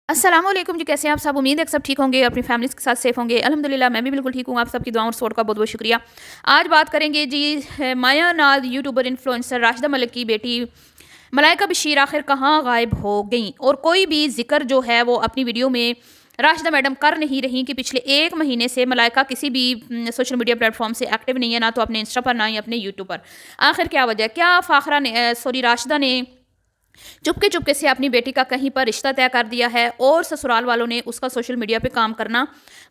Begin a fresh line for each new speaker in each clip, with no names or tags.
अस्सलाम वालेकुम जी, कैसे हैं आप सब? उम्मीद है कि सब ठीक होंगे, अपनी फैमिलीज़ के साथ सेफ होंगे। अल्हम्दुलिल्लाह मैं भी बिल्कुल ठीक हूँ। आप सबकी दुआओं और सपोर्ट का बहुत-बहुत शुक्रिया। आज बात करेंगे जी माया नाज यूट्यूबर इन्फ्लुएंसर राशिदा मलिक की बेटी मलाइका बशीर आखिर कहाँ गायब हो गईं? और कोई भी ज़िक्र जो है वो अपनी वीडियो में राशिदा मैडम कर नहीं रही कि पिछले 1 महीने से मलाइका किसी भी सोशल मीडिया प्लेटफ़ॉर्म से एक्टिव नहीं है, ना तो अपने इंस्टा पर, ना ही अपने यूट्यूब पर। आखिर क्या वजह है? क्या फ़ाखरा ने राशिदा ने चुपके चुपके से अपनी बेटी का कहीं पर रिश्ता तय कर दिया है और ससुराल वालों ने उसका सोशल मीडिया पे काम करना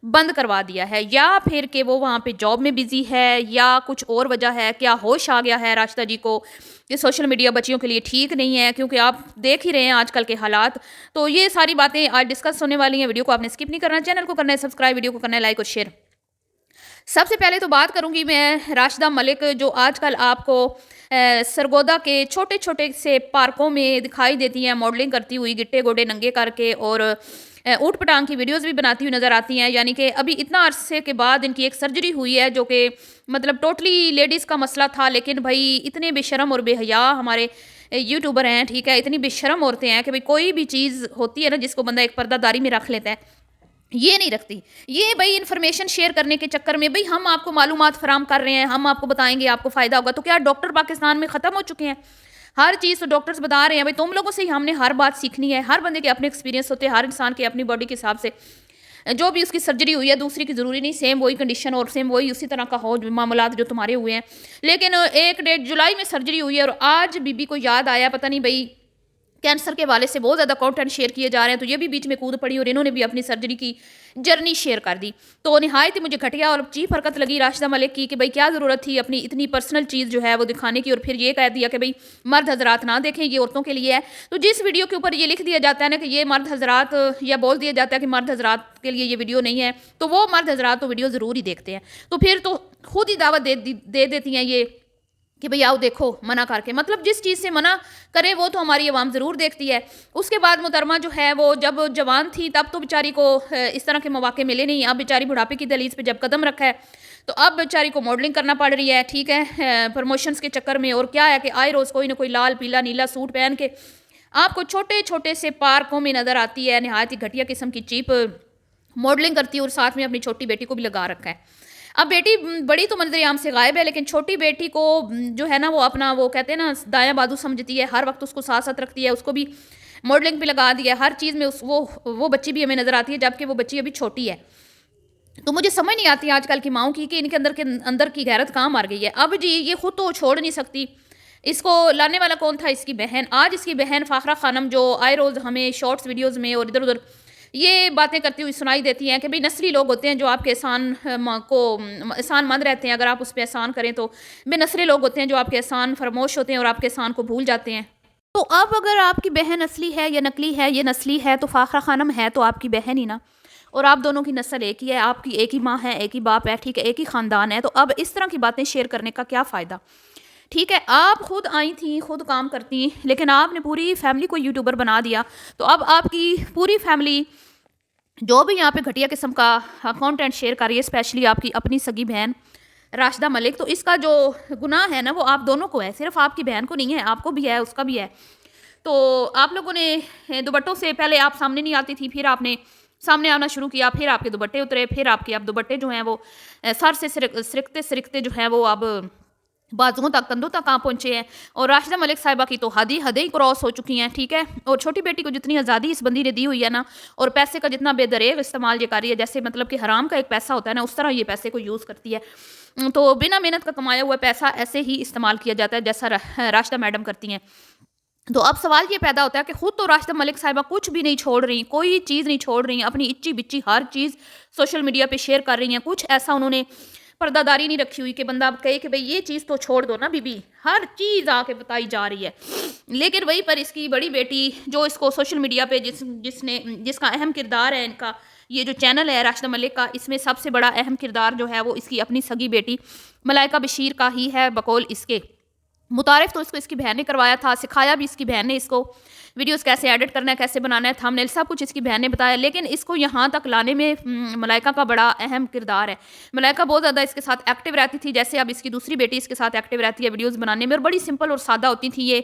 बंद करवा दिया है, या फिर कि वो वहाँ पे जॉब में बिजी है, या कुछ और वजह है? क्या होश आ गया है राशिदा जी को कि सोशल मीडिया बच्चियों के लिए ठीक नहीं है? क्योंकि आप देख ही रहे हैं आजकल के हालात। तो ये सारी बातें आज डिस्कस होने वाली हैं। वीडियो को आपने स्किप नहीं करना, चैनल को करना है सब्सक्राइब, वीडियो को करना है लाइक और शेयर। सबसे पहले तो बात करूँगी मैं राशिदा मलिक, जो आजकल आपको सरगोदा के छोटे-छोटे से पार्कों में दिखाई देती हैं, मॉडलिंग करती हुई गिट्टे-गोडे नंगे करके, और ऊट-पटांग की वीडियोज़ भी बनाती हुई नज़र आती हैं। यानी कि अभी इतना अरसे के बाद इनकी एक सर्जरी हुई है, जो कि मतलब टोटली लेडीज़ का मसला था, लेकिन भई इतने बेशर्म और बेहया हमारे यूट्यूबर हैं, ठीक है? इतनी बेशर्म औरतें हैं कि भई कोई भी चीज़ होती है ना जिसको बंदा एक पर्दादारी में रख लेता है, ये नहीं रखती। ये भई इन्फॉर्मेशन शेयर करने के चक्कर में भई हम आपको मालूमात फराहम कर रहे हैं, हम आपको बताएँगे, आपको फ़ायदा होगा। तो क्या डॉक्टर पाकिस्तान में ख़त्म हो चुके हैं? हर चीज़ तो डॉक्टर्स बता रहे हैं, भई तुम लोगों से ही हमने हर बात सीखनी है। हर बंदे के अपने एक्सपीरियंस होते हैं, हर इंसान के अपनी बॉडी के हिसाब से जो भी उसकी सर्जरी हुई है, दूसरी की ज़रूरी नहीं सेम वही कंडीशन और सेम वही उसी तरह का हो मामलात जो तुम्हारे हुए हैं। लेकिन 1 डेढ़ जुलाई में सर्जरी हुई है और आज बीबी को याद आया, पता नहीं भई कैंसर के हवाले से बहुत ज़्यादा कंटेंट शेयर किए जा रहे हैं, तो ये भी बीच में कूद पड़ी और इन्होंने भी अपनी सर्जरी की जर्नी शेयर कर दी। तो निहायत ही मुझे घटिया और चीप हरकत लगी राशिदा मलिक की कि भई क्या ज़रूरत थी अपनी इतनी पर्सनल चीज़ जो है वो दिखाने की, और फिर ये कह दिया कि भई मर्द हज़रात ना देखें, ये औरतों के लिए है। तो जिस वीडियो के ऊपर ये लिख दिया जाता है ना कि ये मर्द हज़रात, या बोल दिया जाता है कि मर्द हज़रात के लिए ये वीडियो नहीं है, तो वो मर्द हज़रात तो वीडियो ज़रूर ही देखते हैं। तो फिर तो खुद ही दावत दे देती हैं ये कि भई आओ देखो, मना करके, मतलब जिस चीज़ से मना करे वो तो हमारी अवाम ज़रूर देखती है। उसके बाद मुहतरमा जो है वो जब जवान थी तब तो बेचारी को इस तरह के मौके मिले नहीं। अब बेचारी बुढ़ापे की दहलीज पे जब कदम रखा है, तो अब बेचारी को मॉडलिंग करना पड़ रही है, ठीक है, प्रमोशंस के चक्कर में। और क्या है कि आए रोज़ कोई ना कोई लाल, पीला, नीला सूट पहन के आपको छोटे-छोटे से पार्कों में नज़र आती है, निहायत ही घटिया किस्म की चीप मॉडलिंग करती है, और साथ में अपनी छोटी बेटी को भी लगा रखा है। अब बेटी बड़ी तो मंजर-ए-आम से गायब है, लेकिन छोटी बेटी को जो है ना वो अपना, वो कहते हैं ना, दायाँ बाजू समझती है, हर वक़्त उसको साथ-साथ रखती है, उसको भी मॉडलिंग पे लगा दिया है, हर चीज़ में उस वो बच्ची भी हमें नज़र आती है, जबकि वो बच्ची अभी छोटी है। तो मुझे समझ नहीं आती आजकल की माँओं की कि इनके अंदर की गैरत कहाँ मर गई है। अब जी ये खुद तो छोड़ नहीं सकती, इसको लाने वाला कौन था? इसकी बहन। आज इसकी बहन फ़ाखरा ख़ानम, जो आए रोज़ हमें शॉर्ट्स वीडियोज़ में और इधर-उधर ये बातें करती हुई सुनाई देती हैं कि भई नस्ली लोग होते हैं जो आपके एहसान एहसानमंद रहते हैं, अगर आप उस पे एहसान करें तो। बेनस्ली लोग होते हैं जो आपके एहसान फरामोश होते हैं और आपके एहसान को भूल जाते हैं। तो अब अगर आपकी बहन असली है या नकली है, ये नस्ली है, तो फ़ाखरा ख़ानम है तो आपकी बहन ही ना। और आप दोनों की नस्ल एक ही है, आपकी एक ही माँ है, एक ही बाप है, ठीक है, एक ही ख़ानदान है। तो अब इस तरह की बातें शेयर करने का क्या फ़ायदा? ठीक है, आप खुद आई थी, खुद काम करती, लेकिन आपने पूरी फैमिली को यूट्यूबर बना दिया। तो अब आपकी पूरी फैमिली जो भी यहाँ पे घटिया किस्म का कंटेंट शेयर कर रही है, स्पेशली आपकी अपनी सगी बहन राशिदा मलिक, तो इसका जो गुनाह है ना वो आप दोनों को है, सिर्फ आपकी बहन को नहीं है, आपको भी है, उसका भी है। तो आप लोगों ने दुपट्टों से पहले आप सामने नहीं आती थी, फिर आपने सामने आना शुरू किया, फिर आपके दुपट्टे उतरे, फिर आपके अब दुपट्टे जो हैं वो सर से सिरकते जो है वो अब बाजुओं तक, कंधों तक आ पहुँचे हैं। और राशिदा मलिक साहिबा की तो हद ही क्रॉस हो चुकी हैं, ठीक है। और छोटी बेटी को जितनी आज़ादी इस बंदी ने दी हुई है ना, और पैसे का जितना बेदरेग इस्तेमाल ये कर रही है, जैसे मतलब कि हराम का एक पैसा होता है ना, उस तरह ये पैसे को यूज़ करती है। तो बिना मेहनत का कमाया हुआ पैसा ऐसे ही इस्तेमाल किया जाता है, जैसा राशिदा मैडम करती हैं। तो अब सवाल ये पैदा होता है कि खुद तो राशिदा मलिक साहिबा कुछ भी नहीं छोड़ रही, कोई चीज़ नहीं छोड़ रही, अपनी इच्ची-बिच्ची हर चीज़ सोशल मीडिया पे शेयर कर रही हैं। कुछ ऐसा उन्होंने पर्दादारी नहीं रखी हुई कि बंदा अब कहे कि भई ये चीज़ तो छोड़ दो ना बीबी, हर चीज़ आके बताई जा रही है। लेकिन वहीं पर इसकी बड़ी बेटी, जो इसको सोशल मीडिया पे जिसका अहम किरदार है, इनका ये जो चैनल है राशिदा मलिक का, इसमें सबसे बड़ा अहम किरदार जो है वो इसकी अपनी सगी बेटी मलाइका बशीर का ही है, बकौल इसके। मुतारिफ तो इसको इसकी बहन ने करवाया था, सिखाया भी इसकी बहन ने इसको, वीडियोस कैसे एडिट करना है, कैसे बनाना है, थंबनेल सब कुछ इसकी बहन ने बताया। लेकिन इसको यहाँ तक लाने में मलाइका का बड़ा अहम किरदार है। मलाइका बहुत ज़्यादा इसके साथ एक्टिव रहती थी, जैसे अब इसकी दूसरी बेटी इसके साथ एक्टिव रहती है वीडियोस बनाने में, और बड़ी सिंपल और सादा होती थी ये।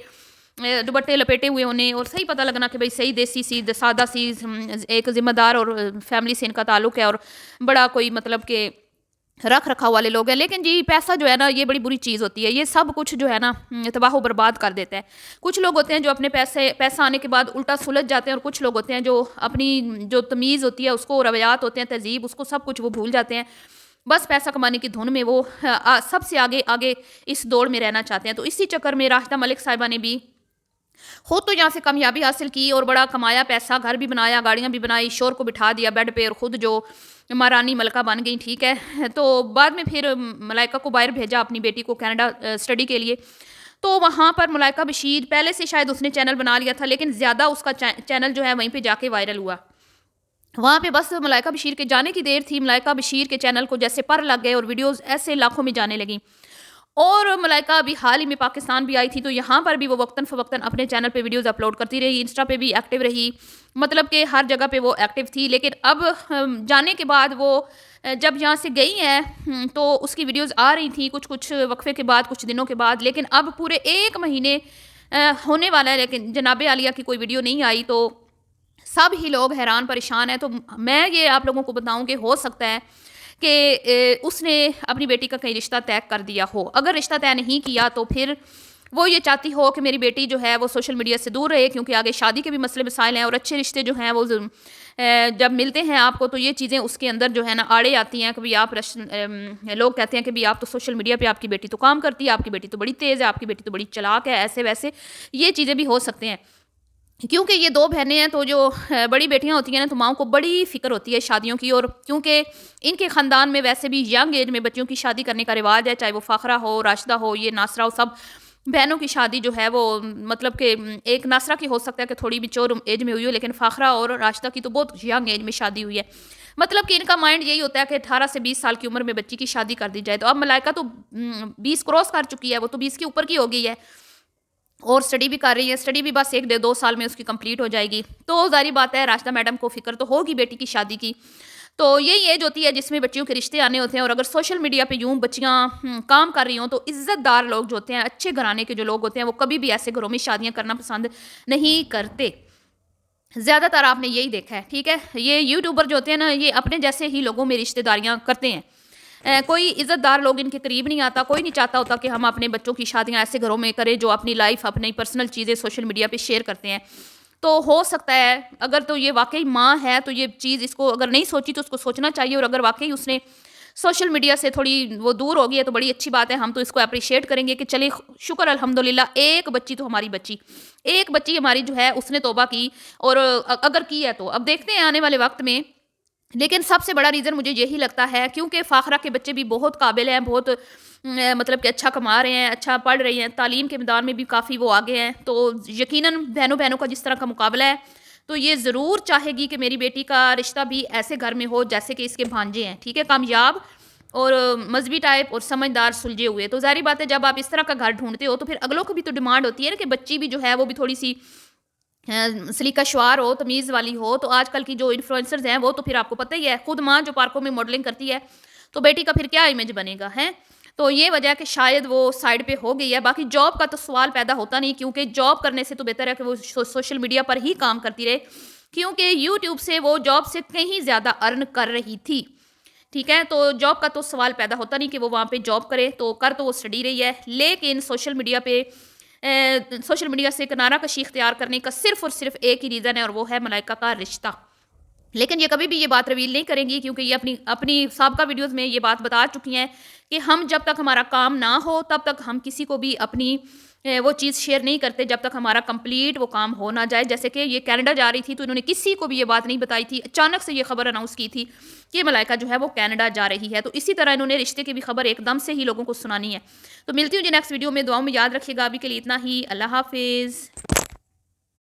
दुपट्टे लपेटे हुए होने और सही पता लगना कि भाई सही देसी सी सादा सी एक ज़िम्मेदार और फैमिली से इनका ताल्लुक़ है और बड़ा कोई मतलब कि रख रखाव वाले लोग हैं। लेकिन जी पैसा जो है ना ये बड़ी बुरी चीज़ होती है, ये सब कुछ जो है ना तबाह व बर्बाद कर देता है। कुछ लोग होते हैं जो अपने पैसा आने के बाद उल्टा सुलझ जाते हैं और कुछ लोग होते हैं जो अपनी जो तमीज़ होती है उसको, रवैयात होते हैं, तहज़ीब, उसको सब कुछ वो भूल जाते हैं। बस पैसा कमाने की धुन में वो सबसे आगे आगे इस दौड़ में रहना चाहते हैं। तो इसी चक्कर में राशिदा मलिक साहिबा ने भी खुद तो यहाँ से कामयाबी हासिल की और बड़ा कमाया पैसा, घर भी बनाया, गाड़ियाँ भी बनाई, शोहर को बिठा दिया बेड पे और खुद जो महारानी मलका बन गई, ठीक है। तो बाद में फिर मलाइका को बाहर भेजा अपनी बेटी को कनाडा स्टडी के लिए। तो वहाँ पर मलाइका बशीर पहले से शायद उसने चैनल बना लिया था, लेकिन ज़्यादा उसका चैनल जो है वहीं पे जाके वायरल हुआ। वहाँ पे बस मलाइका बशीर के जाने की देर थी, मलाइका बशीर के चैनल को जैसे पर लग गए और वीडियोज़ ऐसे लाखों में जाने लगी। और मलाइका अभी हाल ही में पाकिस्तान भी आई थी, तो यहाँ पर भी वो वक्तन फ़वक्तन अपने चैनल पे वीडियोज़ अपलोड करती रही, इंस्टा पे भी एक्टिव रही, मतलब कि हर जगह पे वो एक्टिव थी। लेकिन अब जाने के बाद वो जब यहाँ से गई हैं तो उसकी वीडियोज़ आ रही थी कुछ वक्फे के बाद, कुछ दिनों के बाद, लेकिन अब पूरे 1 महीने होने वाला है लेकिन जनाब आलिया की कोई वीडियो नहीं आई। तो सब ही लोग हैरान परेशान हैं। तो मैं ये आप लोगों को बताऊँ कि हो सकता है कि उसने अपनी बेटी का कहीं रिश्ता तय कर दिया हो। अगर रिश्ता तय नहीं किया तो फिर वो ये चाहती हो कि मेरी बेटी जो है वो सोशल मीडिया से दूर रहे, क्योंकि आगे शादी के भी मसले मसाइल हैं और अच्छे रिश्ते जो हैं वो जब मिलते हैं आपको तो ये चीज़ें उसके अंदर जो है ना आड़े आती हैं कि भाई आप लोग कहते हैं कि भाई आप तो सोशल मीडिया पे आपकी बेटी तो काम करती है, आपकी बेटी तो बड़ी तेज़ है, आपकी बेटी तो बड़ी चालाक है, ऐसे वैसे ये चीज़ें भी हो सकते हैं। क्योंकि ये 2 बहनें हैं तो जो बड़ी बेटियां होती हैं ना तो माँओं को बड़ी फ़िक्र होती है शादियों की। और क्योंकि इनके ख़ानदान में वैसे भी यंग एज में बच्चियों की शादी करने का रिवाज है, चाहे वो फ़ाखरा हो, राशिदा हो, ये नासरा हो, सब बहनों की शादी जो है वो मतलब कि एक नासरा की हो सकता है कि थोड़ी मैच्योर एज में हुई हो, लेकिन फ़ाखरा और राशिदा की तो बहुत यंग एज में शादी हुई है। मतलब कि इनका माइंड यही होता है कि 18 से 20 साल की उम्र में बच्ची की शादी कर दी जाए। तो अब मलाइका तो 20 क्रॉस कर चुकी है, वो तो 20 के ऊपर की हो गई है और स्टडी भी कर रही है। स्टडी भी बस 1-2 साल में उसकी कंप्लीट हो जाएगी। तो ज़ाहिर बात है राशिदा मैडम को फ़िक्र तो होगी बेटी की शादी की। तो यही एज होती है जिसमें बच्चियों के रिश्ते आने होते हैं। और अगर सोशल मीडिया पे यूँ बच्चियाँ काम कर रही हों तो इज़्ज़तदार लोग जो होते हैं, अच्छे घराने के जो लोग होते हैं, वो कभी भी ऐसे घरों में शादियाँ करना पसंद नहीं करते। ज़्यादातर आपने यही देखा है, ठीक है। ये यूट्यूबर जो होते हैं ना, ये अपने जैसे ही लोगों में रिश्तेदारियाँ करते हैं। कोई इज़्ज़तदार लोग इनके करीब नहीं आता, कोई नहीं चाहता होता कि हम अपने बच्चों की शादियाँ ऐसे घरों में करें जो अपनी लाइफ, अपनी पर्सनल चीज़ें सोशल मीडिया पे शेयर करते हैं। तो हो सकता है अगर तो ये वाक़ई माँ है तो ये चीज़ इसको अगर नहीं सोची तो उसको सोचना चाहिए। और अगर वाक़ई उसने सोशल मीडिया से थोड़ी वो दूर हो गई है तो बड़ी अच्छी बात है, हम तो इसको एप्रिशिएट करेंगे कि चलिए शुक्र अल्हम्दुलिल्लाह एक बच्ची तो हमारी बच्ची, एक बच्ची हमारी जो है उसने तौबा की। और अगर की है तो अब देखते हैं आने वाले वक़्त में। लेकिन सबसे बड़ा रीज़न मुझे यही लगता है क्योंकि फ़ाखरा के बच्चे भी बहुत काबिल हैं, बहुत मतलब कि अच्छा कमा रहे हैं, अच्छा पढ़ रही हैं, तालीम के मैदान में भी काफ़ी वो आगे हैं। तो यकीनन बहनों-बहनों का जिस तरह का मुकाबला है, तो ये ज़रूर चाहेगी कि मेरी बेटी का रिश्ता भी ऐसे घर में हो जैसे कि इसके भांजे हैं, ठीक है, कामयाब और मज़हबी टाइप और समझदार सुलझे हुए। तो ज़ाहिर बात है जब आप इस तरह का घर ढूँढते हो तो फिर अगलों को भी तो डिमांड होती है ना कि बच्ची भी जो है वो भी थोड़ी-सी सलीका शुआर हो, तमीज़ वाली हो। तो आजकल की जो इन्फ्लुएंसर्स हैं वो तो फिर आपको पता ही है, खुद माँ जो पार्कों में मॉडलिंग करती है, तो बेटी का फिर क्या इमेज बनेगा, हैं? तो ये वजह है कि शायद वो साइड पे हो गई है। बाकी जॉब का तो सवाल पैदा होता नहीं, क्योंकि जॉब करने से तो बेहतर है कि वो सोशल मीडिया पर ही काम करती रहे, क्योंकि यूट्यूब से वो जॉब से कहीं ज़्यादा अर्न कर रही थी, ठीक है। तो जॉब का तो सवाल पैदा होता नहीं कि वो वहाँ पे जॉब करे, तो कर तो वो स्टडी रही है। लेकिन सोशल मीडिया से किनारा कशी इख्तियार करने का सिर्फ़ और सिर्फ एक ही रीज़न है और वो है मलाइका का रिश्ता। लेकिन ये कभी भी ये बात रिवील नहीं करेंगी, क्योंकि ये अपनी अपनी साबका वीडियोज़ में ये बात बता चुकी हैं कि हम जब तक हमारा काम ना हो तब तक हम किसी को भी अपनी वो चीज़ शेयर नहीं करते जब तक हमारा कंप्लीट वो काम हो ना जाए। जैसे कि ये कनाडा जा रही थी तो इन्होंने किसी को भी ये बात नहीं बताई थी, अचानक से ये खबर अनाउंस की थी कि मलाइका जो है वो कनाडा जा रही है। तो इसी तरह इन्होंने रिश्ते की भी खबर एकदम से ही लोगों को सुनानी है। तो मिलती हूँ जी नेक्स्ट वीडियो में, दुआओं में याद रखिएगा। अभी के लिए इतना ही, अल्लाह हाफिज़।